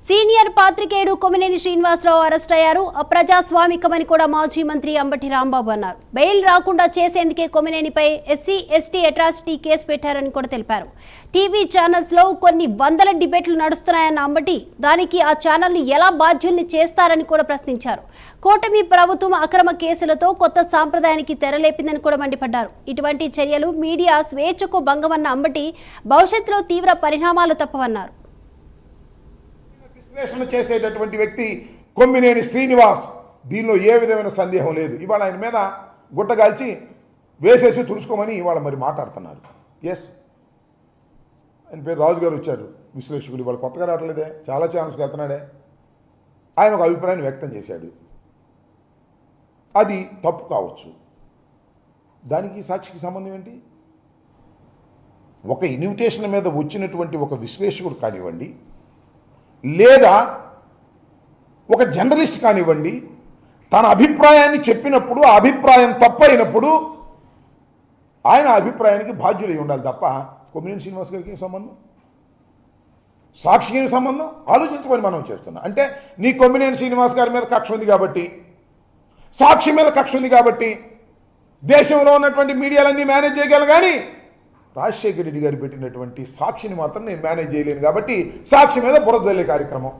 Senior పాత్రికేయుడు Kommineni Srinivasarao arrest అయ్యారు. అప్రజాస్వామికమని కూడా మాజీ మంత్రి అంబటి రాంబాబు అన్నారు. బెయిల్ రాకుండా చేసేందుకే కొమ్మినేనిపై ఎస్సీ ఎస్టీ అట్రాసిటీ కేసు పెట్టారని కూడా తెలిపారు. టీవీ ఛానల్స్ లో కొన్ని వందల డిబేట్లు నడుస్తున్నాయన్న అంబటి దానికి ఆ ఛానల్ని ఎలా బాధ్యుల్ని చేస్తారని కూడా ప్రశ్నించారు. కూటమి ప్రభుత్వం అక్రమ కేసులతో కొత్త సాంప్రదాయానికి తెరలేపిందని కూడా మండిపడ్డారు. ఇటువంటి చర్యలు మీడియా స్వేచ్ఛకు భంగమన్న అంబటి భవిష్యత్తులో తీవ్ర పరిణామాలు తప్పవన్నారు. విశ్లేషణ చేసేటటువంటి వ్యక్తి కొమ్మినేని శ్రీనివాస్, దీనిలో ఏ విధమైన సందేహం లేదు. ఇవాళ ఆయన మీద గుట్టగాల్చి వేసేసి తుడుచుకోమని ఇవాళ మరి మాట్లాడుతున్నారు. ఎస్, ఆయన పేరు రాజు గారు వచ్చారు, విశ్లేషకులు. ఇవాళ కొత్తగా రావట్లేదే, చాలా ఛాన్స్కి వెళ్తున్నాడే. ఆయన ఒక అభిప్రాయాన్ని వ్యక్తం చేశాడు, అది తప్పు కావచ్చు. దానికి సాక్షికి సంబంధం ఏంటి? ఒక ఇన్విటేషన్ మీద వచ్చినటువంటి ఒక విశ్లేషకుడు కానివ్వండి, లేదా ఒక జర్నలిస్ట్ కానివ్వండి, తన అభిప్రాయాన్ని చెప్పినప్పుడు ఆ అభిప్రాయం తప్పైనప్పుడు ఆయన అభిప్రాయానికి బాధ్యులై ఉండాలి తప్ప కొమ్మినేని శ్రీనివాస్ గారికి ఏం సంబంధం, సాక్షికి ఏం సంబంధం? ఆలోచించమని మనం చేస్తున్నాం. అంటే నీ కొమ్మినేని శ్రీనివాస్ గారి మీద కక్ష ఉంది కాబట్టి, సాక్షి మీద కక్ష ఉంది కాబట్టి దేశంలో ఉన్నటువంటి మీడియాలన్నీ మేనేజ్ చేయగలను, కానీ రాజశేఖర రెడ్డి గారు పెట్టినటువంటి సాక్షిని మాత్రం నేను మేనేజ్ చేయలేను కాబట్టి సాక్షి మీద బురద జల్లే కార్యక్రమం.